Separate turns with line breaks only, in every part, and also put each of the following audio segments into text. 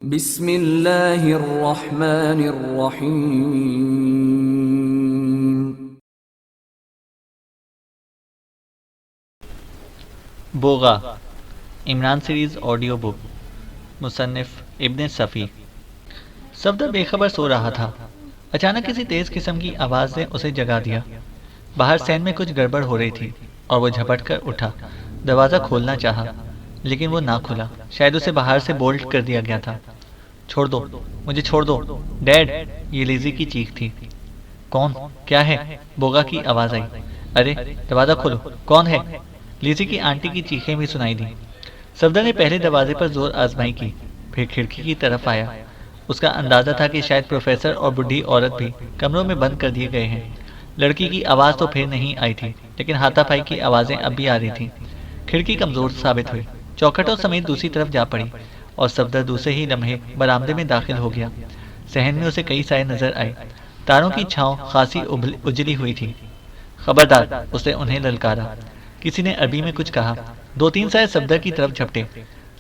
बिस्मिल्लाहिर्रहमानिर्रहीम।
बोगा Imran series audio book. मुसन्निफ़ इब्न सफ़ी। सफदर बेखबर सो रहा था। अचानक किसी तेज़ किस्म की आवाज़ ने उसे जगा दिया। बाहर सैन में कुछ गड़बड़ हो रही थी और वो झपट कर उठा। दरवाज़ा खोलना चाहा, लेकिन वो ना खुला। शायद उसे बाहर से बोल्ट कर दिया गया था। छोड़ दो, मुझे छोड़ दो डैड, ये लिज़ी की चीख थी। कौन? क्या है? बोगा की आवाज़ आई। अरे दरवाज़ा खोलो, कौन है? लिज़ी की आंटी की चीखें भी सुनाई दी। सफदर ने पहले दरवाजे पर जोर आजमाई की, फिर खिड़की की तरफ आया। उसका अंदाजा था कि शायद प्रोफेसर और बुढ़ी औरत भी कमरों में बंद कर दिए गए हैं। लड़की की आवाज़ तो फिर नहीं आई थी, लेकिन हाथापाई की आवाज़ें अब भी आ रही थीं। खिड़की कमज़ोर साबित हुई, चौखटों समेत दूसरी तरफ जा पड़ी और सफदर दूसरे ही लम्हे बरामदे में दाखिल हो गया। सहन में उसे कई साए नजर आए। तारों की छांव खासी उजली हुई थी। खबरदार, उसने उन्हें ललकारा। किसी ने अरबी में कुछ कहा। दो तीन साए सफदर की तरफ झपटे।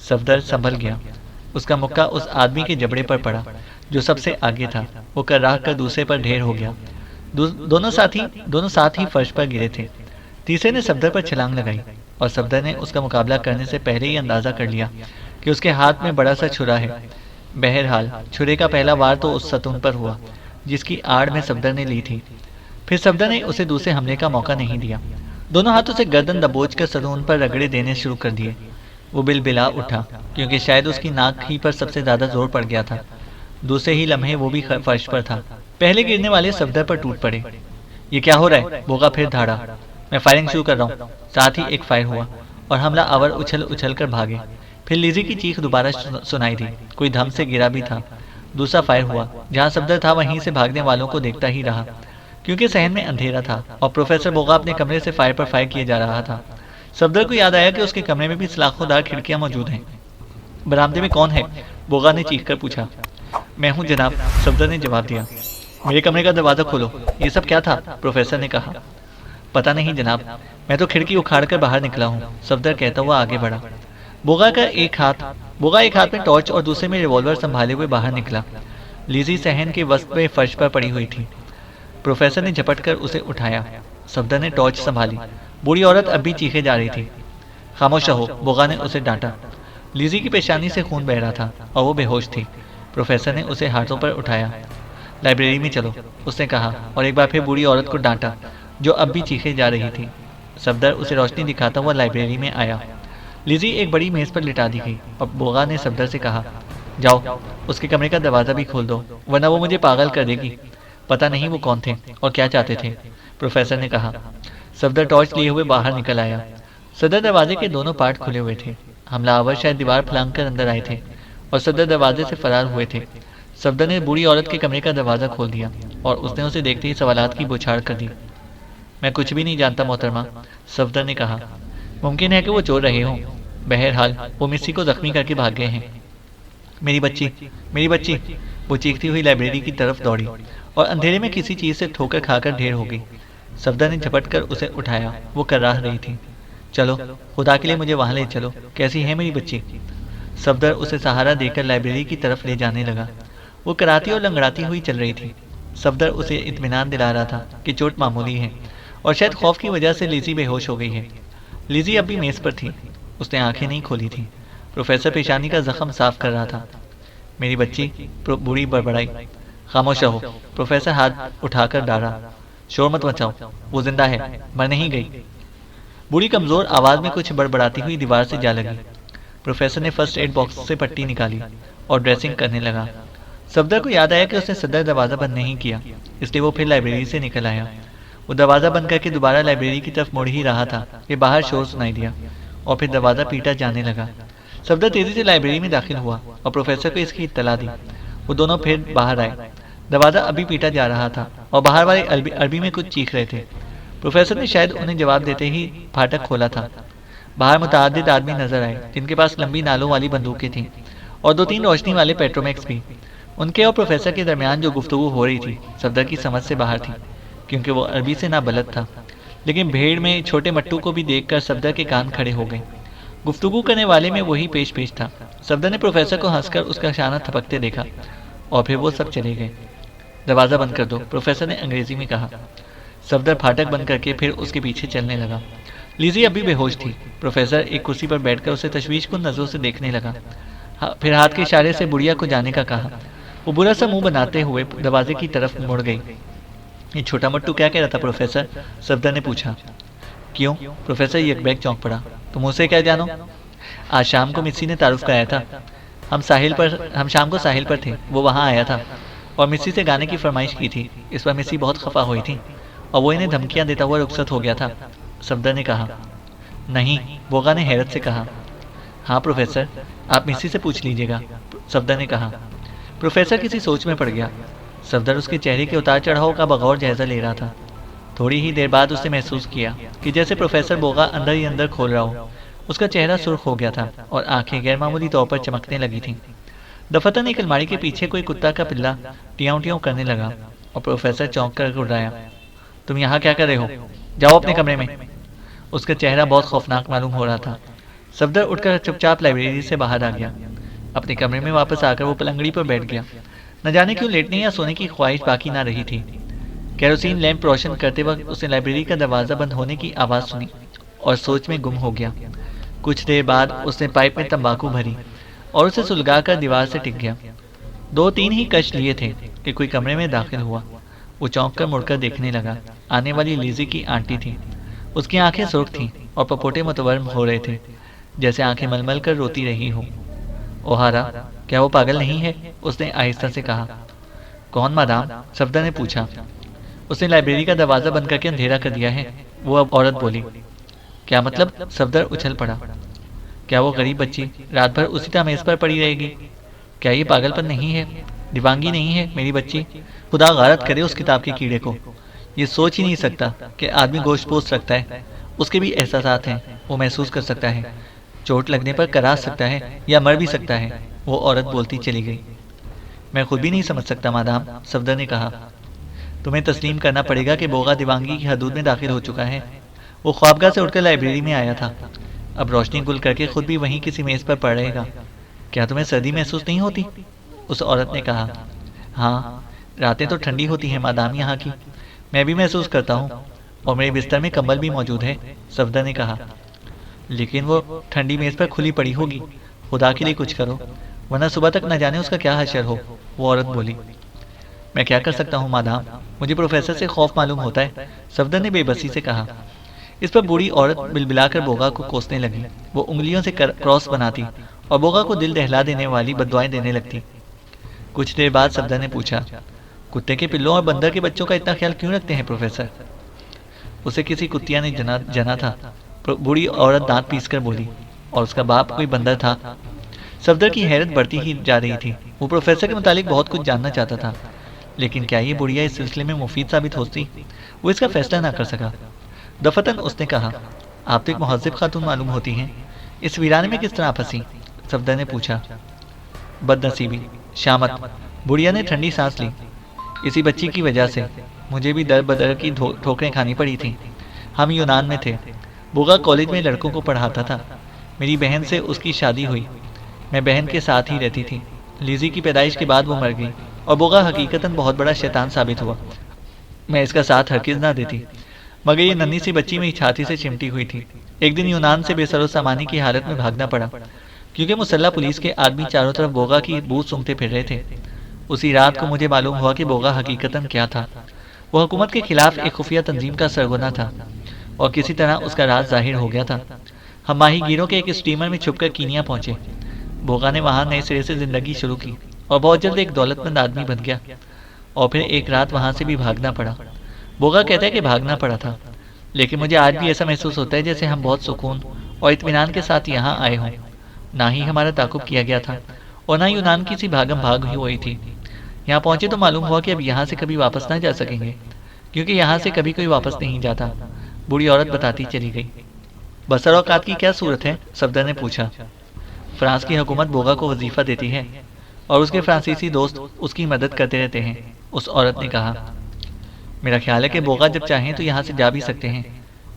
सफदर संभल गया। उसका मुक्का उस आदमी के जबड़े पर पड़ा जो सबसे आगे था। वो कर्राह कर दूसरे पर ढेर हो गया। दोनों साथ ही फर्श पर गिरे थे। तीसरे ने सफदर पर छलांग लगाई और सफदर ने उसका मुकाबला करने से पहले ही अंदाजा कर लिया कि उसके हाथ में बड़ा सा छुरा है। बहरहाल छुरे का पहला वार तो उस सतून पर हुआ जिसकी आड़ में सफदर ने ली थी। फिर सफदर ने उसे दूसरे हमले का मौका नहीं दिया। दोनों हाथों से गर्दन दबोच कर सतून पर रगड़े देने शुरू कर दिए। वो बिलबिला उठा, क्योंकि शायद उसकी नाक ही पर सबसे ज्यादा जोर पड़ गया था। दूसरे ही लम्हे वो भी फर्श पर था। पहले गिरने वाले सफदर पर टूट पड़े। ये क्या हो रहा है? बोगा फिर धाड़ा। मैं फायरिंग शुरू कर रहा हूँ। साथ ही एक फायर हुआ और हमला आवर उछल उछल कर भागे। फिर लिज़ी की चीख दोबारा सुनाई दी। कोई धम से गिरा भी था। दूसरा फायर हुआ। जहाँ सफदर था वहीं से भागने वालों को देखता ही रहा, क्योंकि सहन में अंधेरा था और प्रोफेसर बोगा अपने कमरे से फायर पर फायर किए जा रहा था। सफदर को याद आया कि उसके कमरे में भी सलाखोदार खिड़कियां मौजूद हैं। बरामदे में कौन है? बोगा ने चीख कर पूछा। मैं हूँ जनाब, सफदर ने जवाब दिया। मेरे कमरे का दरवाज़ा खोलो। ये सब क्या था? प्रोफेसर ने कहा। पता नहीं जनाब, मैं तो खिड़की उखाड़ कर बाहर निकला हूँ, सफदर कहता हुआ आगे बढ़ा। बोगा एक हाथ में टॉर्च और दूसरे में रिवॉल्वर संभाले हुए बाहर निकला। लिज़ी सहन के वस्त में फर्श पर पड़ी हुई थी। प्रोफेसर ने झपट कर उसे उठाया। सफदर ने टॉर्च संभाली। बूढ़ी औरत अब भी चीखे जा रही थी। खामोश रहो, बोगा ने उसे डांटा। लिज़ी की पेशानी से खून बह रहा था और वो बेहोश थी। प्रोफेसर ने उसे हाथों पर उठाया। लाइब्रेरी में चलो, उसने कहा और एक बार फिर बूढ़ी औरत को डांटा जो अब भी चीखे जा रही थी। सफदर उसे रोशनी दिखाता हुआ लाइब्रेरी में आया। लिज़ी एक बड़ी मेज़ पर लिटा दी गई और बोगा ने सफदर से कहा, जाओ उसके कमरे का दरवाज़ा भी खोल दो, वरना वो मुझे पागल कर देगी। पता नहीं वो कौन थे और क्या चाहते थे, प्रोफेसर ने कहा। सफदर टॉर्च लिए हुए बाहर निकल आया। सदर दरवाजे के दोनों पार्ट खुले हुए थे। हमलावर शायद दीवार फलांग कर अंदर आए थे और सदर दरवाजे से फरार हुए थे। सफदर ने बूढ़ी औरत के कमरे का दरवाज़ा खोल दिया और उसने उसे देखते ही सवालात की बौछार कर दी। मैं कुछ भी नहीं जानता मोहतरमा, सफदर ने कहा। मुमकिन है कि वो चोर रहे हों। बहरहाल वो मिस्सी को जख्मी करके भाग गए हैं। मेरी बच्ची, मेरी बच्ची, वो चीखती हुई लाइब्रेरी की तरफ दौड़ी और अंधेरे में किसी चीज़ से ठोकर खाकर ढेर हो गई। सफदर ने झपट कर उसे उठाया। वो कर्राह रही थी। चलो, खुदा के लिए मुझे वहाँ ले चलो। कैसी है मेरी बच्ची? सफदर उसे सहारा देकर लाइब्रेरी की तरफ ले जाने लगा। वो कराती और लंगड़ाती हुई चल रही थी। सफदर उसे इत्मीनान दिला रहा था कि चोट मामूली है और शायद खौफ की वजह से लिज़ी बेहोश हो गई है। लिज़ी अब भी मेज़ पर थी। उसने आंखें नहीं खोली थी। प्रोफेसर पेशानी का जख्म साफ कर रहा था। मेरी बच्ची, बूढ़ी बड़बड़ाई। खामोश रहो, प्रोफेसर हाथ उठाकर डारा। शोर मत मचाओ, वो जिंदा है, मर नहीं गई। बूढ़ी कमजोर आवाज में कुछ बड़बड़ाती हुई दीवार से जा लगी। प्रोफेसर ने फर्स्ट एड बॉक्स से पट्टी निकाली और ड्रेसिंग करने लगा। सफदर को याद आया कि उसने सदर दरवाज़ा बंद नहीं किया, इसलिए वो फिर लाइब्रेरी से निकल आया। वो दरवाज़ा बंद करके दोबारा लाइब्रेरी की तरफ मुड़ ही रहा था कि बाहर शोर सुनाई दिया और फिर दरवाज़ा पीटा जाने लगा। सफदर तेजी से लाइब्रेरी में दाखिल हुआ और प्रोफेसर को इसकी इत्तला दी। वो दोनों फिर बाहर आए। दरवाज़ा अभी पीटा जा रहा था और बाहर वाले अरबी में कुछ चीख रहे थे। प्रोफेसर ने शायद उन्हें जवाब देते ही फाटक खोला था। बाहर मुतअद्दिद आदमी नजर आए जिनके पास लंबी नालों वाली बंदूकें थीं और दो तीन रोशनी वाले पेट्रोमैक्स भी। उनके और प्रोफेसर के दरमियान जो गुफ्तगू हो रही थी सफदर की समझ से बाहर थी, क्योंकि वो अरबी से ना बलद था। लेकिन भीड़ में छोटे मट्टू को भी देखकर सफदर के कान खड़े हो गए। गुफ्तगू करने वाले में वही पेश था। सफदर ने प्रोफेसर को हंसकर उसका शाना थपकते देखा और फिर वो सब चले गए। दरवाज़ा बंद कर दो, प्रोफेसर ने अंग्रेजी में कहा। सफदर फाटक बंद करके फिर उसके पीछे चलने लगा। लिज़ी अभी बेहोश थी। प्रोफेसर एक कुर्सी पर बैठकर उसे तशवीशकुन नज़रों से देखने लगा। फिर हाथ के इशारे से बुढ़िया को जाने का कहा। वो बुरा सा मुंह बनाते हुए दरवाजे की तरफ मुड़ गई। ये छोटा मट्टू क्या कह रहा था प्रोफेसर? सफदर ने पूछा। क्यों? प्रोफेसर यकबैक चौंक पड़ा। तुम उसे क्या जानो? आज शाम को मिस्सी ने तारुफ कराया था। हम शाम को साहिल पर थे। वो वहाँ आया था और मिस्सी से गाने की फरमाइश की थी। इस पर मिस्सी बहुत खफा हुई थी और वो इन्हें धमकियाँ देता हुआ रुखसत हो गया था। सफदर ने कहा। नहीं, बोगा ने हैरत से कहा। हाँ प्रोफेसर, आप मिस्सी से पूछ लीजिएगा, सफदर ने कहा। प्रोफेसर किसी सोच में पड़ गया। सफदर उसके चेहरे के उतार चढ़ाव का बगौर जायजा ले रहा था। थोड़ी ही देर बाद उसने महसूस किया कि जैसे प्रोफेसर बोगा अंदर ही अंदर खोल रहा हो। उसका चेहरा सुर्ख हो गया था और आंखें गैरमामूली तौर पर चमकने लगी थीं। दफतन एक अलमारी के पीछे कोई कुत्ता का पिल्ला टियाऊं टियाऊं करने लगा और प्रोफेसर चौंक कर घुर्राया। तुम यहाँ क्या कर रहे हो? जाओ अपने कमरे में। उसका चेहरा बहुत खौफनाक मालूम हो रहा था। सफदर उठकर चुपचाप लाइब्रेरी से बाहर आ गया। अपने कमरे में वापस आकर वो पलंगड़ी पर बैठ गया। न जाने क्यों लेटने या सोने की ख्वाहिश बाकी ना रही थी। केरोसिन लैंप रोशन करते वक्त उसने लाइब्रेरी का दरवाज़ा बंद होने की आवाज़ सुनी और सोच में गुम हो गया। कुछ देर बाद उसने पाइप में तंबाकू भरी और उसे सुलगाकर दीवार से टिक गया। 2-3 ही कश लिए थे कि कोई कमरे में दाखिल हुआ। वो चौंक कर मुड़कर देखने लगा। आने वाली लिज़ी की आंटी थी। उसकी आंखें सुर्ख थीं और पपोटे मुतवर्म हो रहे थे, जैसे आंखें मलमल कर रोती रही हो। ओहारा, क्या वो पागल नहीं है? उसने आहिस्ता से कहा। कौन मादाम? सफदर ने पूछा। उसने लाइब्रेरी का दरवाज़ा बंद करके अंधेरा कर दिया है, वो अब औरत बोली। क्या मतलब? सफदर उछल पड़ा। क्या वो गरीब बच्ची रात भर उसी तरह मेज़ पर पड़ी रहेगी? क्या ये पागलपन नहीं है? दीवानगी नहीं है मेरी बच्ची? खुदा गारत करे उस किताब के कीड़े को। ये सोच ही नहीं सकता कि आदमी गोश्त पोस्ट रखता है। उसके भी एहसासात हैं, वो महसूस कर सकता है। चोट लगने पर करा सकता है या मर भी सकता है। वो औरत बोलती चली गई। मैं खुद भी नहीं समझ सकता मादाम, सफदर ने कहा। तुम्हें तस्लीम करना पड़ेगा कि बोगा दीवानगी की हदूद में दाखिल हो चुका है। वो ख्वाबगाह से उठकर लाइब्रेरी में आया था। अब रोशनी गुल करके खुद भी वहीं किसी मेज़ पर पड़ रहेगा। क्या तुम्हें सर्दी महसूस नहीं होती? उस औरत ने कहा। हाँ, रातें तो ठंडी होती हैं मादाम यहाँ की। मैं भी महसूस करता हूँ और मेरे बिस्तर में कंबल भी मौजूद है, सफदर ने कहा। लेकिन वो ठंडी मेज़ पर खुली पड़ी होगी। खुदा के लिए कुछ करो, वरना सुबह तक न जाने उसका क्या हशर हो, वो औरत बोली। मैं क्या कर सकता हूँ मादाम? मुझे प्रोफेसर से खौफ मालूम होता है, सफदर ने बेबसी से कहा। इस पर बूढ़ी औरत बिलबिलाकर बोगा को कोसने लगी। वो उंगलियों से क्रॉस बनाती और बोगा को दिल दहला देने वाली बददुआएं देने लगती। कुछ देर बाद सफदर ने पूछा, कुत्ते के पिल्लों और बंदर के बच्चों का इतना ख्याल क्यों रखते हैं प्रोफेसर? उसे किसी कुत्तिया ने जना था, बूढ़ी औरत दांत पीसकर बोली। और उसका बाप कोई बंदर था। सफदर की हैरत बढ़ती ही जा रही थी। वो प्रोफेसर के मुतालिक बहुत कुछ जानना चाहता था, लेकिन क्या ये बुढ़िया इस सिलसिले में मुफीद साबित होती? वो इसका फैसला ना कर सका। दफतन उसने कहा, आप तो एक मुहज़्ज़िब खातून मालूम होती हैं, इस वीराने में किस तरह फंसी? सफदर ने पूछा। बदनसीबी, शामत, बुढ़िया ने ठंडी सांस ली। इसी बच्ची की वजह से मुझे भी दर बदर की ठोकरें खानी पड़ी थी। हम यूनान में थे। बोगा कॉलेज में लड़कों को पढ़ाता था। मेरी बहन से उसकी शादी हुई। मैं बहन के साथ ही रहती थी। लिज़ी की पैदाइश के बाद वो मर गई और बोगा हकीकतन बहुत बड़ा शैतान साबित हुआ। मैं इसका साथ हरगिज़ ना देती, मगर ये नन्ही सी बच्ची मेरी छाती से चिमटी हुई थी। एक दिन यूनान से बेसरो सामानी की हालत में भागना पड़ा, क्योंकि मुसल्ला पुलिस के आदमी चारों तरफ बोगा की बू सूंघते फिर रहे थे। उसी रात को मुझे मालूम हुआ कि बोगा हकीकतन क्या था। वो हुकूमत के खिलाफ एक खुफिया तंजीम का सरगना था और किसी तरह उसका राज जाहिर हो गया था। हम माहीगीरों के एक स्टीमर में छुपकर कीनिया पहुंचे। बोगा ने वहाँ नए सिरे से जिंदगी शुरू की और बहुत जल्द एक दौलतमंद आदमी बन गया और फिर एक रात वहाँ से भी भागना पड़ा। बोगा कहता है कि भागना पड़ा था, लेकिन मुझे आज भी ऐसा महसूस होता है जैसे हम बहुत सुकून और इत्मीनान के साथ यहाँ आए हों। ना ही हमारा ताकुब किया गया था और ना यूनान की सी भागम भाग हुई थी। यहाँ पहुंचे तो मालूम हुआ कि अब यहाँ से कभी वापस ना जा सकेंगे, क्योंकि यहाँ से कभी कोई वापस नहीं जाता। बूढ़ी औरत बताती चली गई। बसर औकात की क्या सूरत है? सफदर ने पूछा। फ्रांस की हुकूमत बोगा को वजीफा देती है और उसके फ्रांसीसी दोस्त उसकी मदद करते रहते हैं, उस औरत ने कहा। मेरा ख्याल है कि बोगा जब चाहें तो यहाँ से जा भी सकते हैं।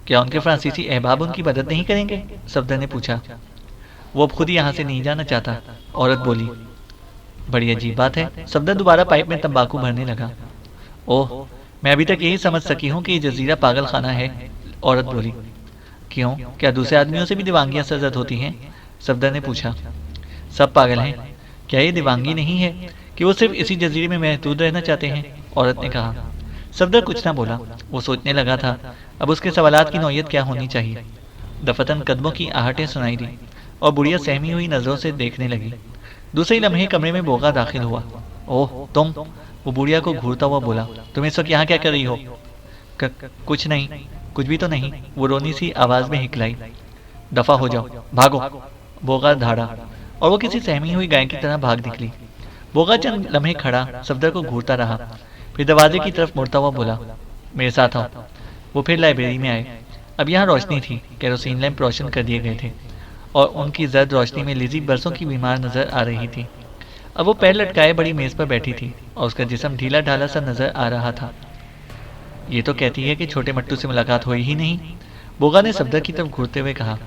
क्या उनके फ्रांसीसी अहबाब उनकी मदद नहीं करेंगे? सफदर ने पूछा। वो अब खुद ही यहाँ से नहीं जाना चाहता। औरत बोली। बड़ी अजीब बात है। सफदर दोबारा पाइप में तंबाकू भरने लगा। ओह, मैं अभी तक यही समझ सकी हूँ कि ये जजीरा पागल खाना है। औरत बोली। क्यों, क्या दूसरे आदमियों से भी दीवानगियां सरजद होती हैं? सफदर ने पूछा। सब पागल हैं। क्या ये दीवानगी नहीं है कि वो सिर्फ इसी जजीरे में महदूद रहना चाहते हैं? औरत ने कहा। सफदर कुछ ना बोला। वो सोचने लगा था अब उसके सवालात की नौयत क्या होनी चाहिए। दफतन कदमों की आहटें सुनाई दी और बुढ़िया सहमी हुई नजरों से देखने लगी। दूसरे लम्हे कमरे में बोगा दाखिल हुआ। ओह तुम, वो बुढ़िया को घूरता हुआ बोला। तुम इस वक्त यहाँ क्या कर रही हो? कुछ नहीं। कुछ भी तो नहीं, वो रोनी सी आवाज में हिकलाई। दफा हो जाओ, भागो। बोगा धाड़ा और वो किसी सहमी हुई गाय की तरह भाग निकली। बोगा चंद लम्हे खड़ा सफदर को घूरता रहा, फिर दरवाजे की तरफ मुड़ता हुआ बोला, मेरे साथ आओ। वो फिर लाइब्रेरी में आए। अब यहाँ रोशनी थी, केरोसिन लैंप रोशन कर दिए गए थे और उनकी जर्द रोशनी में लिजी बरसों की बीमार नजर आ रही थी। अब वो पैर लटकाए बड़ी मेज पर बैठी थी और उसका जिस्म ढीला ढाला सा नजर आ रहा था। ये तो कहती है कि छोटे मट्टू से मुलाकात हुई ही नहीं, बोगा ने सफदर की तरफ घूरते हुए कहा।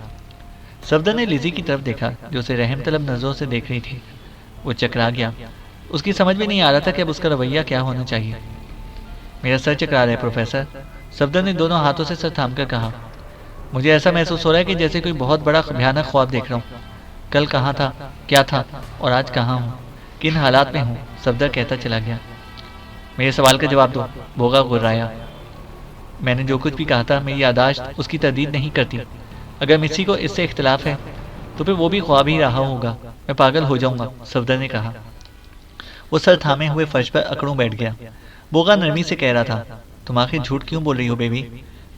सफदर ने लिजी की तरफ देखा जो उसे रहम तलब नजरों से देख रही थी। वो चकरा गया। उसकी समझ में नहीं आ रहा था कि अब उसका रवैया क्या होना चाहिए। मेरा सर चकरा रहा है प्रोफेसर, सफदर ने दोनों हाथों से सर थाम कर कहा। मुझे ऐसा महसूस हो रहा है कि जैसे कोई बहुत बड़ा भयानक ख्वाब देख रहा हूँ। कल कहाँ था, क्या था और आज कहाँ हूँ, किन हालात में हूँ? सफदर कहता चला गया। मेरे सवाल का जवाब दो, बोगा गुर्राया। मैंने जो कुछ भी कहा था मेरी यादाश्त उसकी तरदीद नहीं करती। अगर मिस्सी को इससे इख्तलाफ है तो फिर वो भी ख्वाब ही रहा होगा। मैं पागल हो जाऊंगा, सफदर ने कहा। वो सर थामे हुए फर्श पर अकड़ों बैठ गया। बोगा नरमी से कह रहा था, तुम आखिर झूठ क्यों बोल रही हो बेबी?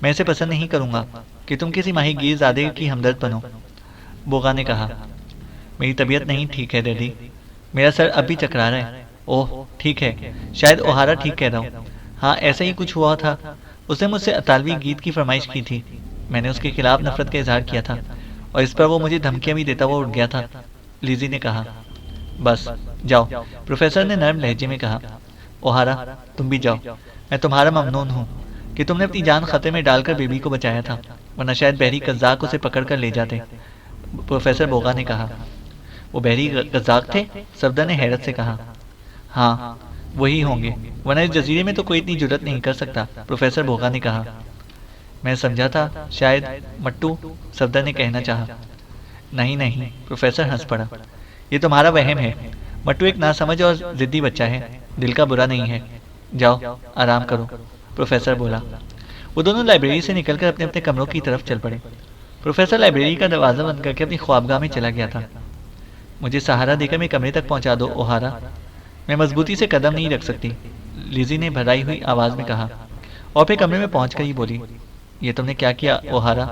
मैं इसे पसंद नहीं करूंगा कि तुम किसी माहीगीर ज़ादे की हमदर्द बनो। बोगा ने कहा, मेरी तबीयत नहीं ठीक है डैडी, मेरा सर अब भी चकरा रहा है। ओह ठीक है, शायद ओहारा ठीक कह रहा हूँ। हाँ ऐसा ही कुछ हुआ था। उसने मुझसे अतालवी गीत की फरमाइश की थी। मैंने उसके खिलाफ नफरत का इजहार किया था और इस पर वो मुझे धमकियां भी देता हुआ उठ गया था। लिजी ने कहा। बस जाओ, प्रोफेसर ने नर्म लहजे में कहा। ओहारा तुम भी जाओ, मैं तुम्हारा ममनून हूँ कि तुमने अपनी जान खतरे में डालकर बेबी को बचाया था, वरना शायद बहरी कज़ाक उसे पकड़ कर ले जाते। प्रोफेसर बोगा ने कहा। वो बहरी कज़ाक थे? सफदर ने हैरत से कहा। हाँ वही होंगे, वरना इस जजीरे में तो कोई इतनी जुर्रत नहीं कर सकता, प्रोफेसर बोगा ने कहा। मैं समझा था शायद मट्टू, सफदर ने कहना चाहा। नहीं नहीं, प्रोफेसर हंस पड़ा। ये तुम्हारा वहम है। मट्टू एक नासमझ और जिद्दी बच्चा है, दिल का बुरा नहीं है। जाओ आराम करो, प्रोफेसर बोला। वो दोनों लाइब्रेरी से निकलकर अपने अपने कमरों की तरफ चल पड़े। प्रोफेसर लाइब्रेरी का दरवाजा बंद करके अपनी ख्वाबगाह में चला गया था। मुझे सहारा देकर मेरे कमरे तक पहुंचा दो ओहारा, मैं मजबूती से कदम नहीं रख सकती, लिजी ने भराई हुई आवाज में कहा और फिर कमरे में पहुंच कर ही बोली, ये तुमने क्या किया ओहारा?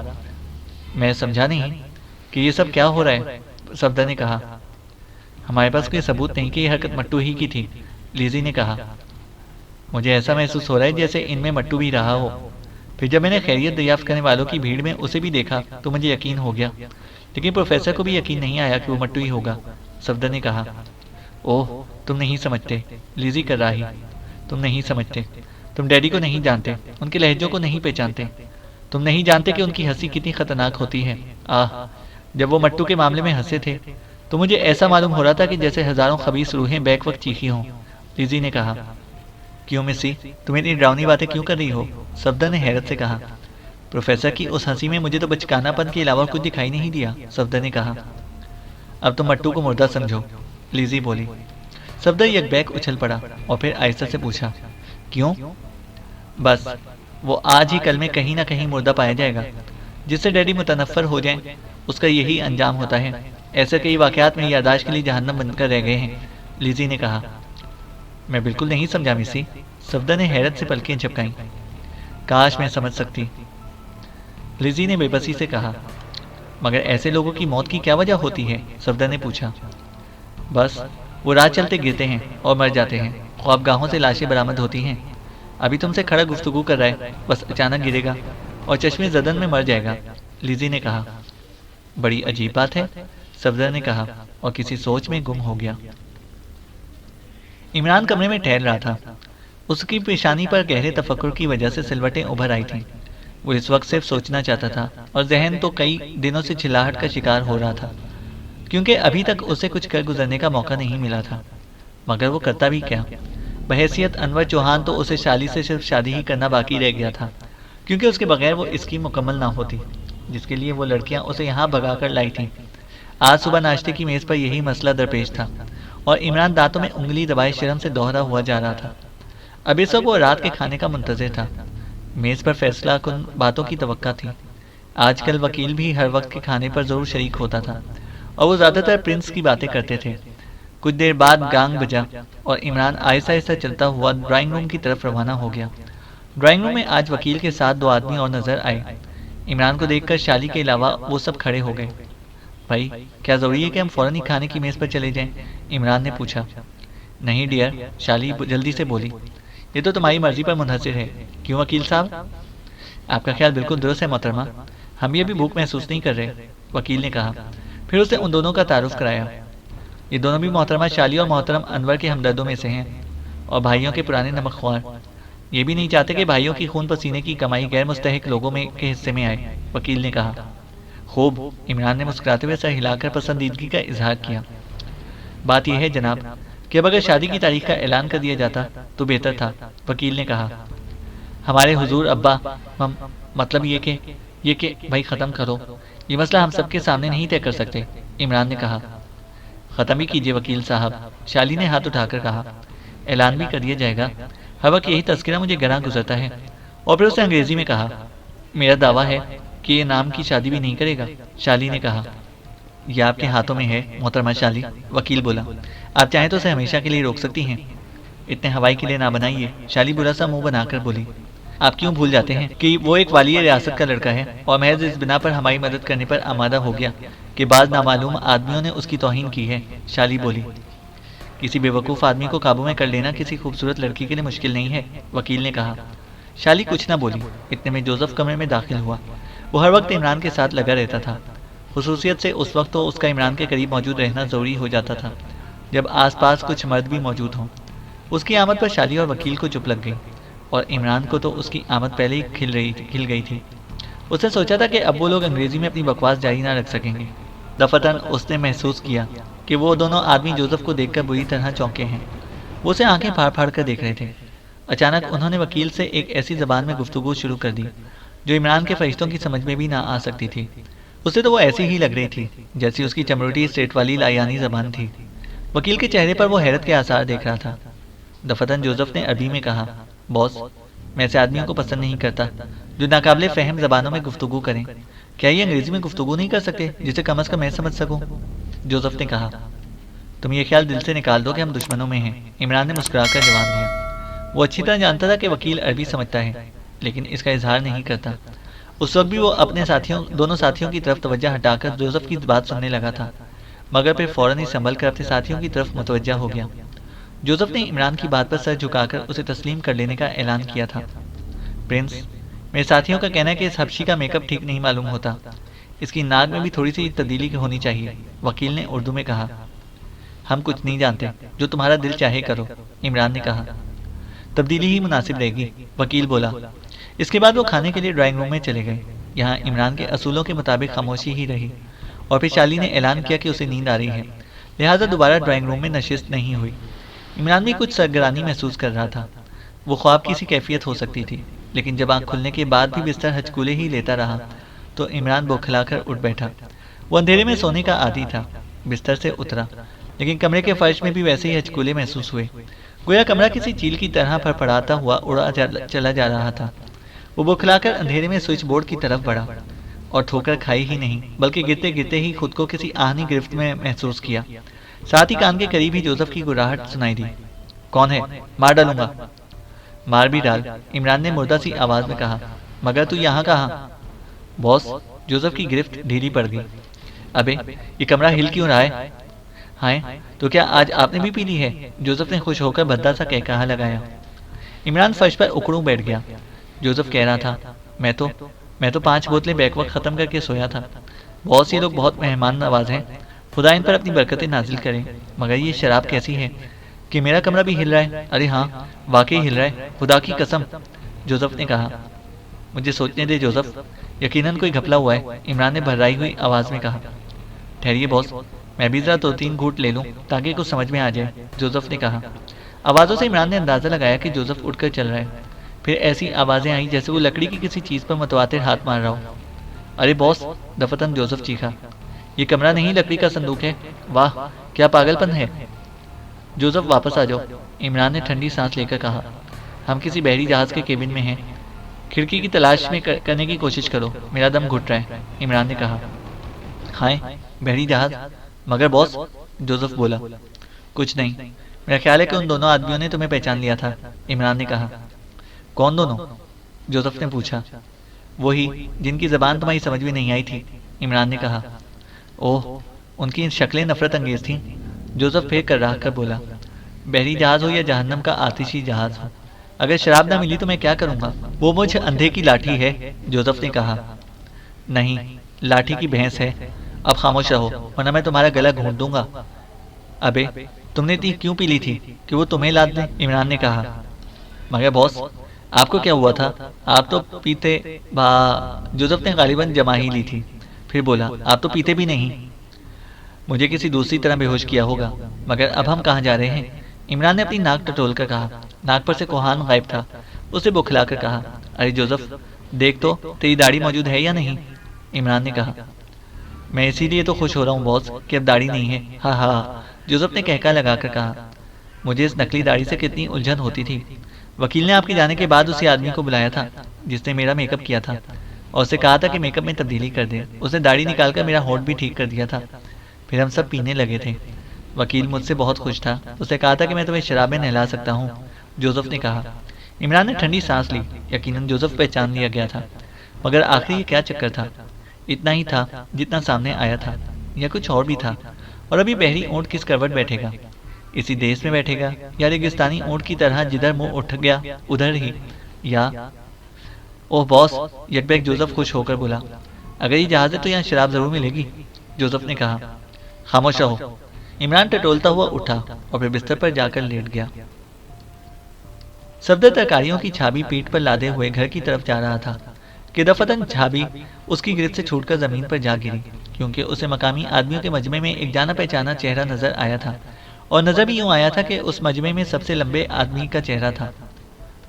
मैं समझा नहीं कि ये सब क्या हो रहा है, सफदर ने कहा। हमारे पास कोई सबूत नहीं कि यह हरकत मट्टू ही की थी, लिजी ने कहा। मुझे ऐसा महसूस हो रहा है जैसे इनमें मट्टू भी रहा हो। फिर जब मैंने खैरियत दरियाफ्त करने वालों की भीड़ में उसे भी देखा तो मुझे यकीन हो गया, लेकिन प्रोफेसर को भी यकीन नहीं आया कि वो मट्टू ही होगा, सफदर ने कहा। ओह तुम नहीं समझते, लिजी कर रही, तुम नहीं समझते। तुम डैडी को नहीं जानते, उनके लहजों को नहीं पहचानते। तुम नहीं जानते कि उनकी हंसी कितनी खतरनाक होती है। आह, जब वो मट्टू के मामले में हंसे थे तो मुझे ऐसा मालूम हो रहा था कि जैसे हजारों खबीस रूहें बैक वक्त चीखी हों, लिजी ने कहा। क्यों मिस्सी, तुम इतनी डरावनी बातें क्यों कर रही हो, सफदर ने हैरत से कहा। प्रोफेसर की उस हंसी में मुझे तो बचकानापन के अलावा कुछ दिखाई नहीं दिया, सफदर ने कहा। अब तुम मट्टू को मुर्दा समझो, लिजी बोली। सफदर यकबैक उछल पड़ा और फिर आहिस्ता से पूछा, क्यों? बस वो आज ही कल में कहीं ना कहीं मुर्दा पाया जाएगा। जिससे डैडी मुतनफ़र हो जाएं, उसका यही अंजाम होता है। ऐसे कई वाक़यात में यादाश्त के लिए जहन्नम बनकर रह गए हैं, लिजी ने कहा। मैं बिल्कुल नहीं समझा मिसी, सफदर ने हैरत से पलकें झपकाईं। काश मैं समझ सकती, लिजी ने बेबसी से कहा। मगर ऐसे लोगों की मौत की क्या वजह होती है, सफदर ने पूछा। बस वो राह चलते गिरते हैं और मर जाते हैं, ख्वाबगाहों से लाशें बरामद होती हैं। अभी तुमसे खड़ा गुफ्तगू कर रहा है, बस अचानक गिरेगा और चश्मे जदन में मर जाएगा, लिजी ने कहा। बड़ी अजीब बात है, सफदर ने कहा और किसी सोच में गुम हो गया। इमरान कमरे में ठहर रहा था। उसकी पेशानी पर गहरे तफक्कुर की वजह से सिलवटें उभर आई थीं। वो इस वक्त सिर्फ सोचना चाहता था और जहन तो कई दिनों से चिल्लाहट का शिकार हो रहा था। क्योंकि अभी तक उसे कुछ कर गुजरने का मौका नहीं मिला था। मगर वो करता भी क्या। बहैसियत अनवर चौहान तो उसे शाली से सिर्फ शादी ही करना बाकी रह गया था, क्योंकि उसके बगैर वो इसकी मुकम्मल ना होती, जिसके लिए वो लड़कियां उसे यहाँ भगाकर लाई थीं। आज सुबह नाश्ते की मेज़ पर यही मसला दरपेश था और इमरान दांतों में उंगली दबाए शर्म से दोहरा हुआ जा रहा था। अब इस वक्त वो रात के खाने का मुंतज़िर था। मेज़ पर फैसला कुन बातों की तवक्का थी। आजकल वकील भी हर वक्त के खाने पर ज़रूर शरीक होता था और वो ज़्यादातर प्रिंस की बातें करते थे। कुछ देर बाद गांग बजा और इमरान आहिस्ता आहिस्ता चलता हुआ ड्राइंग रूम की तरफ रवाना हो गया। ड्राइंग रूम में आज वकील के साथ दो आदमी और नजर आए। इमरान को देखकर शाली के अलावा वो सब खड़े हो गए। भाई, क्या ज़रूरी है कि हम फ़ौरन ही खाने की मेज़ पर चले जाएं? इमरान ने पूछा। नहीं डियर, शाली जल्दी से बोली। ये तो तुम्हारी मर्जी पर मुनहसर है। क्यों वकील साहब? आपका ख्याल बिल्कुल दुरुस्त है मोहतरमा। हम ये भी भूख महसूस नहीं कर रहे, वकील ने कहा। फिर उसने उन दोनों का तारुफ कराया। ये दोनों भी मोहतरमा शाली और मोहतरम अनवर के हमदर्दों में से हैं और भाइयों के पुराने नमकख्वार। ये भी नहीं चाहते कि भाइयों की खून पसीने की कमाई गैर मुस्तहिक लोगों में के हिस्से में आए, वकील ने कहा। खूब, इमरान ने मुस्कुराते हुए सर हिलाकर पसंदीदगी का इजहार किया। बात यह है जनाब कि अब अगर शादी की तारीख का ऐलान कर दिया जाता तो बेहतर था, वकील ने कहा। हमारे हुजूर अब्बा, मतलब ये कि भाई ख़त्म करो, ये मसला हम सबके सामने नहीं तय कर सकते, इमरान ने कहा। ख़त्म ही कीजिए वकील साहब, शाली ने हाथ उठाकर कहा। ऐलान भी कर दिया जाएगा, हर वक्त यही तस्करा मुझे गरा गुजरता है। और फिर उसने अंग्रेजी में कहा, मेरा दावा है कि ये नाम की शादी भी नहीं करेगा, शाली ने कहा। यह आपके हाथों में है मोहतरमा शाली, वकील बोला। आप चाहें तो उसे हमेशा के लिए रोक सकती हैं। इतने हवाई के लिए ना बनाइए, शाली बुरा सा मुंह बनाकर बोली। आप क्यों भूल जाते हैं कि वो एक वाली रियासत का लड़का है और महज इस बिना पर हमारी मदद करने पर आमादा हो गया कि बाज़ नामालूम आदमियों ने उसकी तौहीन की है, शाली बोली। किसी बेवकूफ़ आदमी को काबू में कर लेना किसी खूबसूरत लड़की के लिए मुश्किल नहीं है, वकील ने कहा। शाली कुछ ना बोली। इतने में जोसेफ कमरे में दाखिल हुआ। वो हर वक्त इमरान के साथ लगा रहता था। खुसूसियत से उस वक्त तो उसका इमरान के करीब मौजूद रहना ज़रूरी हो जाता था जब आसपास कुछ मर्द भी मौजूद हों। उसकी आमद पर शाली और वकील को चुप लग गई और इमरान को तो उसकी आमद पहले ही खिल गई थी। उसने सोचा था कि अब वो लोग अंग्रेजी में अपनी बकवास जारी ना रख सकेंगे। दफतन उसने महसूस किया कि वो दोनों आदमी जोसेफ को देखकर बुरी तरह चौंके हैं। वो उसे आंखें फाड़ फाड़ कर देख रहे थे। अचानक उन्होंने वकील से एक ऐसी ज़बान में गुफ्तगू शुरू कर दी जो इमरान के फरिश्तों की समझ में भी ना आ सकती थी। उसे तो वो ऐसी ही लग रही थी जैसी उसकी चमड़ोटी स्टेट वाली लायानी ज़बान थी। वकील के चेहरे पर वो हैरत के आसार देख रहा था। दफतन जोसेफ ने अरबी में कहा, बॉस, मैं ऐसे आदमियों को पसंद नहीं करता जो नाकाबिले फ़हम ज़बानों में गुफ्तगू करें। क्या ये अंग्रेज़ी में गुफ्तगू नहीं कर सकते जिसे कम अज़ कम मैं समझ सकूं? जोसेफ ने कहा। तुम ये ख्याल दिल से निकाल दो कि हम दुश्मनों में हैं, इमरान ने मुस्कुराकर जवाब दिया। वो अच्छी तरह जानता था कि वकील अरबी समझता है, लेकिन इसका इजहार नहीं करता। उस वक्त भी वो अपने दोनों साथियों की तरफ तवज्जो हटाकर जोसेफ की बात सुनने लगा था, मगर फिर फ़ौरन ही संभल कर अपने साथियों की तरफ मुतवज्जा हो गया। जोसेफ ने इमरान की बात पर सर झुकाकर उसे तस्लीम कर लेने का ऐलान किया था। प्रिंस, मेरे साथियों का कहना है कि इस हबशी का मेकअप ठीक नहीं मालूम होता। इसकी नाक में भी थोड़ी सी तब्दीली होनी चाहिए, वकील ने उर्दू में कहा। हम कुछ नहीं जानते, जो तुम्हारा दिल चाहे करो, इमरान ने कहा। तब्दीली ही मुनासिब रहेगी, वकील बोला। इसके बाद वो खाने के लिए ड्राइंग रूम में चले गए। यहाँ इमरान के असूलों के मुताबिक खामोशी ही रही और फिर शाली ने ऐलान किया कि उसे नींद आ रही है, लिहाजा दोबारा ड्राइंग रूम में नशिस्त नहीं हुई। इमरान भी कुछ सरगरानी महसूस कर रहा था। वो ख्वाब की सी कैफियत हो सकती थी, लेकिन जब आँख खुलने के बाद भी बिस्तर हचकूले ही लेता रहा तो इमरान बौखलाकर उठ बैठा। वो अंधेरे में सोने का आदी था। बिस्तर से उतरा, लेकिन कमरे के फर्श में भी वैसे ही हचकूले महसूस हुए। गोया कमरा किसी चील की तरह फड़फड़ाता हुआ चला जा रहा था। वो बौखलाकर अंधेरे में स्विच बोर्ड की तरफ बढ़ा और ठोकर खाई ही नहीं, बल्कि गिरते गिरते ही खुद को किसी आहनी गिरफ्त में महसूस किया। साथ ही कान के करीब ही जोसेफ की गुर्राहट सुनाई दी। कौन है? मार डालूंगा। मार भी डाल, इमरान ने मुर्दा सी आवाज में कहा। मगर तू यहाँ कहाँ? बॉस, जोसेफ की गिरफ्त ढीली पड़ गई। अबे, ये कमरा हिल क्यों रहा है? हाय, तो क्या आज आपने भी पी ली है? जोसेफ ने खुश होकर भद्दा सा कहकहा लगाया। इमरान फर्श पर उकड़ू बैठ गया। जोसेफ कह रहा था, मैं तो 5 बोतलें बैक वक्त ख़त्म करके सोया था। बॉस, ये लोग बहुत मेहमान नवाज हैं, खुदा इन पर अपनी बरकतें नाजिल करें। मगर ये शराब कैसी है कि मेरा कमरा भी हिल रहा है? अरे हाँ, वाकई हिल रहा है, खुदा की कसम, जोसेफ ने कहा। मुझे सोचने दे जोसेफ, यकीनन कोई घपला हुआ है, इमरान ने भर्राई हुई आवाज़ में कहा। ठहरिए बॉस, मैं भी ज़रा 2-3 घूंट ले लूँ ताकि कुछ समझ में आ जाए, जोसेफ ने कहा। आवाज़ों से इमरान ने अंदाज़ा लगाया कि जोसेफ उठकर चल रहा है। फिर ऐसी आवाज़ें आईं जैसे वो लकड़ी की किसी चीज़ पर मतवातिर हाथ मार रहा हो। अरे बॉस, दफतन जोसेफ चीखा। ये कमरा नहीं, लकड़ी का संदूक है। वाह, क्या पागलपन है। जोसेफ वापस आ जाओ, इमरान ने ठंडी सांस लेकर कहा। हम किसी बहरी जहाज़ के केबिन में हैं। खिड़की की तलाश में करने की कोशिश करो, मेरा दम घुट रहा है, इमरान ने कहा। हाय, बहरी जहाज़? मगर बॉस, जोसेफ बोला। कुछ नहीं, मेरा ख्याल है कि उन दोनों आदमियों ने तुम्हें पहचान लिया था, इमरान ने कहा। कौन दोनों? जोसेफ ने पूछा। वही जिनकी ज़बान तुम्हारी समझ में नहीं आई थी, इमरान ने कहा। ओह, उनकी शक्लें नफरत अंगेज थीं, जोसेफ फेर कर रहा कर बोला। बहरी जहाज़ हो या जहन्नम का आतिशी जहाज़ हो, अगर शराब ना मिली तो मैं क्या करूँगा? वो मुझ अंधे की लाठी है, जोसेफ ने कहा। नहीं, लाठी की भैंस है। अब खामोश रहो वरना मैं तुम्हारा गला घोंट दूंगा। अबे, तुमने इतनी क्यों पी ली थी कि वो तुम्हें लाद दे, इमरान ने कहा। मगर बॉस, आपको क्या हुआ था? आप तो पीते बा जोसेफ ने गालिबन जमा ही ली थी। फिर बोला, आप तो पीते भी नहीं। मुझे किसी दूसरी तरह बेहोश किया होगा। मगर अब हम कहाँ जा रहे हैं? इमरान ने अपनी नाक टटोल कर कहा। नाक पर से कोहान गायब था। उसे बौखला कर कहा, अरे जोसेफ, देख तो तेरी दाढ़ी मौजूद है या नहीं, इमरान ने कहा। मैं इसीलिए तो खुश हो रहा हूँ बॉस कि अब दाढ़ी नहीं है। हाँ हाँ, जोसेफ ने कहका लगाकर कहा। मुझे इस नकली दाढ़ी से कितनी उलझन होती थी। वकील ने आपके जाने के बाद उसी आदमी को बुलाया था जिसने मेरा मेकअप किया था और उसे कहा था कि मेकअप में तब्दीली कर दे। उसने दाढ़ी निकालकर मेरा होंठ भी ठीक कर दिया था। फिर हम सब पीने लगे थे। वकील मुझसे बहुत खुश था। उसने कहा था कि मैं तुम्हें शराब में नहला सकता हूँ, जोसेफ ने कहा। इमरान ने ठंडी सांस ली। यकीनन जोसेफ पहचान लिया गया था। मगर आखिर ये क्या चक्कर था? इतना ही था जितना सामने आया था, या कुछ और भी था? और अभी बहरी ऊँट किस करवट बैठेगा? इसी देश में बैठेगा या रेगिस्तानी ऊँट की तरह जिधर मुंह उठ गया उधर ही? या ओह बॉस, यकबैक जोसेफ खुश होकर बोला। अगर ये जहाज है तो यहाँ शराब जरूर मिलेगी, जोसेफ ने कहा। खामोश रहो, इमरान टटोलता हुआ उठा और फिर बिस्तर पर जाकर लेट गया। सफदर तरकारियों की छाबी पीठ पर लादे हुए घर की तरफ जा रहा था कि दफतन छाबी उसकी गिरफ्त से छूटकर जमीन पर जा गिरी, क्योंकि उसे मकामी आदमियों के मजमे में एक जाना पहचाना चेहरा नजर आया था। और नजर भी यूं आया था कि उस मजमे में सबसे लंबे आदमी का चेहरा था।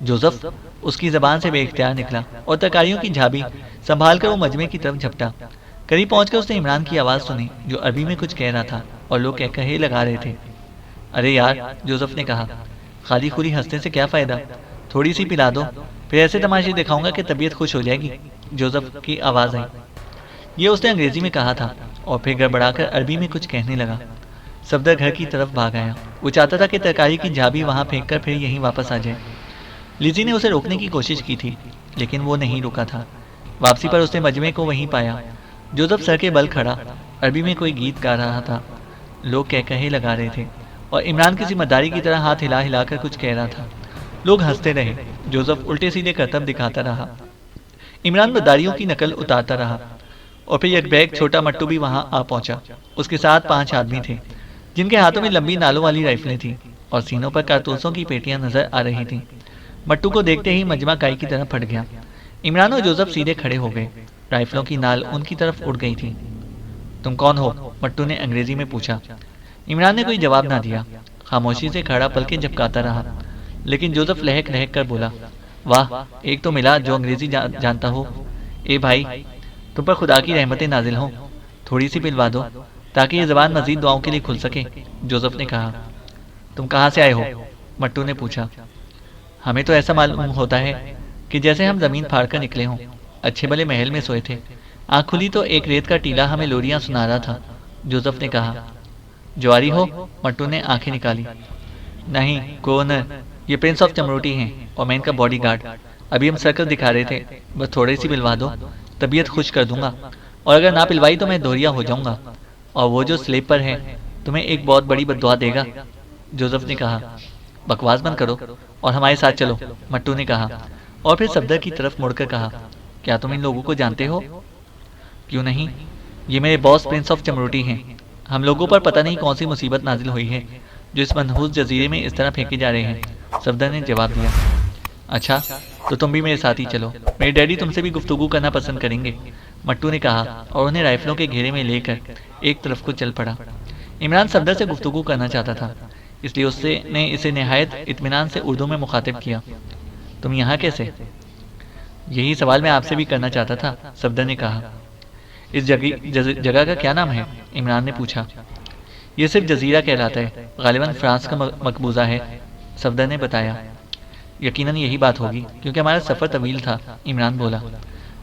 जोसेफ, उसकी जबान से बेइख्तियार निकला और तरकारियों की झाबी संभाल कर वो मजमे की तरफ झपटा। करीब पहुंचकर उसने इमरान की आवाज़ सुनी जो अरबी में कुछ कह रहा था और लोग कहे लगा रहे थे। अरे यार, जोसेफ ने कहा, खाली खुली हंसने से क्या फ़ायदा? थोड़ी सी पिला दो, फिर ऐसे तमाशे दिखाऊंगा कि तबीयत खुश हो जाएगी, जोसेफ की आवाज़ आई। ये उसने अंग्रेजी में कहा था और फिर गड़बड़ाकर अरबी में कुछ कहने लगा। सफदर घर की तरफ भाग आया। वो चाहता था कि तरकारी की झाबी वहाँ फेंक कर फिर यहीं वापस आ जाए। लिजी ने उसे रोकने की कोशिश की थी, लेकिन वो नहीं रुका था। वापसी पर उसने मजमे को वहीं पाया। जोसेफ सर के बल खड़ा अरबी में कोई गीत गा रहा था। लोग कहे लगा रहे थे और इमरान किसी मदारी की तरह हाथ हिला हिलाकर कुछ कह रहा था। लोग हंसते रहे। जोसेफ उल्टे सीधे करतब दिखाता रहा। इमरान मदारियों की नकल उतारता रहा और फिर एक बैग छोटा मट्टू भी वहां आ पहुंचा। उसके साथ 5 आदमी थे जिनके हाथों में लंबी नालों वाली राइफलें थीं और सीनों पर कारतूसों की पेटियां नजर आ रही थीं। मट्टू को देखते ही मजमा काई की तरह फट गया। इमरान और जोसेफ सीधे खड़े हो गए। राइफलों की नाल उनकी तरफ उड़ गई थी। तुम कौन हो? मट्टू ने अंग्रेजी में पूछा। इमरान ने कोई जवाब ना दिया। खामोशी से खड़ा पलकें झपकाता रहा। लेकिन जोसेफ लहक लहक कर बोला, वाह, एक तो मिला जो अंग्रेजी जानता हो। ए भाई, तुम पर खुदा की रहमतें नाजिल हों। थोड़ी सी पिलवा दो ताकि ये ज़बान मजीद दुआओं के लिए खुल सके, जोसेफ ने कहा। तुम कहाँ से आए हो? मट्टू ने पूछा। हमें तो ऐसा मालूम होता है कि जैसे हम ज़मीन फाड़ कर निकले हों। अच्छे भले महल में सोए थे। आँख खुली तो एक रेत का टीला हमें लोरियाँ सुना रहा था, जोसेफ ने कहा। ज्वारी हो? मट्टू ने आंखें निकाली। नहीं गवर्नर, ये प्रिंस ऑफ चमरोटी हैं और मैं इनका बॉडीगार्ड। अभी हम सर्कल दिखा रहे थे। बस थोड़ी सी पिलवा दो, तबीयत खुश कर दूंगा। और अगर ना पिलवाई तो मैं दोहरिया हो जाऊंगा और वो जो स्लेब पर है तुम्हें एक बहुत बड़ी बद्दुआ देगा, जोसेफ ने कहा। बकवास बंद करो और हमारे साथ चलो, मट्टू ने कहा और फिर सफदर की तरफ मुड़कर कहा, क्या तुम इन लोगों को जानते हो? क्यों नहीं, ये मेरे बॉस प्रिंस ऑफ चमरोटी हैं। हम लोगों पर पता नहीं कौन सी मुसीबत नाजिल हुई है जो इस मनहूस जजीरे में इस तरह फेंके जा रहे हैं, सफदर ने जवाब दिया। अच्छा, तो तुम भी मेरे साथ ही चलो। मेरे डैडी तुमसे भी गुफ्तगू करना पसंद करेंगे, मट्टू ने कहा और उन्हें राइफलों के घेरे में लेकर एक तरफ को चल पड़ा। इमरान सफदर से गुफ्तगू करना चाहता था, इसलिए उससे ने इसे निहायत इत्मीनान से उर्दू में मुखातिब किया। तुम यहाँ कैसे? यही सवाल मैं आपसे भी करना चाहता था, सफदर ने कहा। इस जगह का क्या नाम है? इमरान ने पूछा। यह सिर्फ जजीरा कहलाता है, गालिबन फ्रांस का मकबूजा है, सफदर ने बताया। यकीनन यही बात होगी, क्योंकि हमारा सफ़र तवील था, इमरान बोला,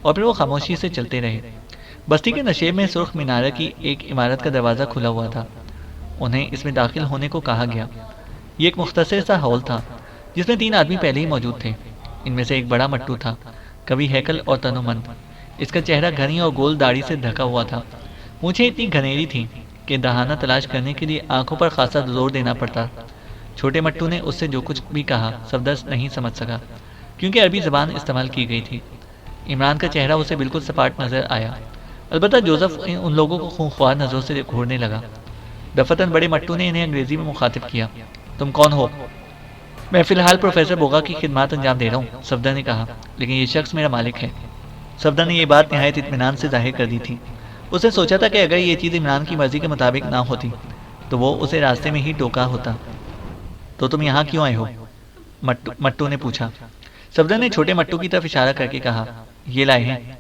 और फिर वो खामोशी से चलते रहे। बस्ती के नशेब में सुर्ख मीनारा की एक इमारत का दरवाज़ा खुला हुआ था। उन्हें इसमें दाखिल होने को कहा गया। ये एक मुख्तसर सा हॉल था, जिसमें 3 आदमी पहले ही मौजूद थे। इनमें से एक बड़ा मट्टू था, कभी हैकल और तनोमंद। इसका चेहरा घनी और गोल दाढ़ी से ढका हुआ था। मूंछें इतनी घनेरी थीं कि दहाना तलाश करने के लिए आंखों पर खासा जोर देना पड़ता। छोटे मट्टू ने उससे जो कुछ भी कहा सफदर नहीं समझ सका, क्योंकि अरबी ज़बान इस्तेमाल की गई थी। इमरान का चेहरा उसे बिल्कुल सपाट नज़र आया। अलबत्ता जोसेफ उन लोगों को खूंखार नज़रों से घूरने लगा। दफतन बड़े मट्टू ने इन्हें अंग्रेज़ी में मुखातिब किया। तुम कौन हो? मैं फ़िलहाल प्रोफेसर बोगा की खिदमत अंजाम दे रहा हूँ, सफदर ने कहा, लेकिन ये शख्स मेरा मालिक है। सफदर ने यह बात नहायत इत्मीनान से जाहिर कर दी थी। उसने सोचा था कि अगर ये चीज़ इमरान की मर्ज़ी के मुताबिक ना होती तो वो उसे रास्ते में ही टोका होता। तो तुम यहाँ क्यों आए हो? मट्टू ने पूछा। सफदर ने छोटे मट्टू की तरफ इशारा करके कहा, ये लाए हैं।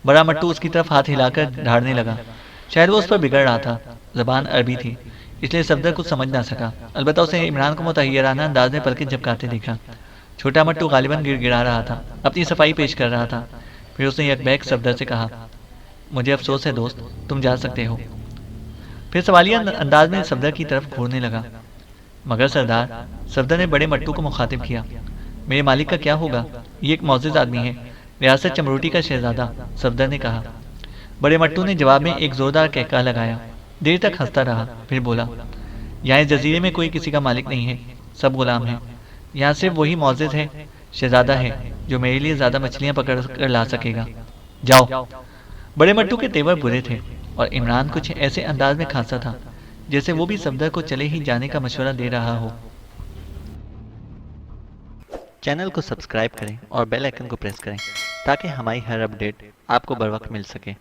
बड़ा मट्टू उसकी तरफ हाथ हिलाकर ढाड़ने लगा। शायद वो उस पर बिगड़ रहा था। ज़बान अरबी थी, इसलिए सफदर कुछ समझ ना सका। अलबत्ता उसे इमरान को मुतहय्यराना अंदाज में पलकें झपकाते देखा। छोटा मट्टू गालिबन गिड़गिड़ा रहा था, अपनी सफाई पेश कर रहा था। फिर उसने यकबैक सफदर से कहा, मुझे अफसोस है दोस्त, तुम जा सकते हो। फिर सवालिया अंदाज में सफदर की तरफ घूरने लगा। मगर सरदार, सफदर ने बड़े मट्टू को मुखातिब किया, मेरे मालिक का क्या होगा? ये एक मौजिज़ आदमी है, रियासत चमरूटी का शहजादा, सफदर ने कहा। बड़े मट्टू ने जवाब में एक जोरदार कहका लगाया। देर तक हंसता रहा, फिर बोला, यहाँ इस जजीरे में कोई किसी का मालिक नहीं है, सब गुलाम हैं। यहाँ सिर्फ वही मौजिज़ है, शहजादा है, जो मेरे लिए ज़्यादा मछलियाँ पकड़ कर ला सकेगा। जाओ। बड़े मट्टू के तेवर बुरे थे और इमरान कुछ ऐसे अंदाज में खांसा था जैसे वो भी सफदर को चले ही जाने का मशवरा दे रहा हो। चैनल को सब्सक्राइब करें और बेल आइकन को प्रेस करें ताकि हमारी हर अपडेट आपको बर वक्त मिल सके।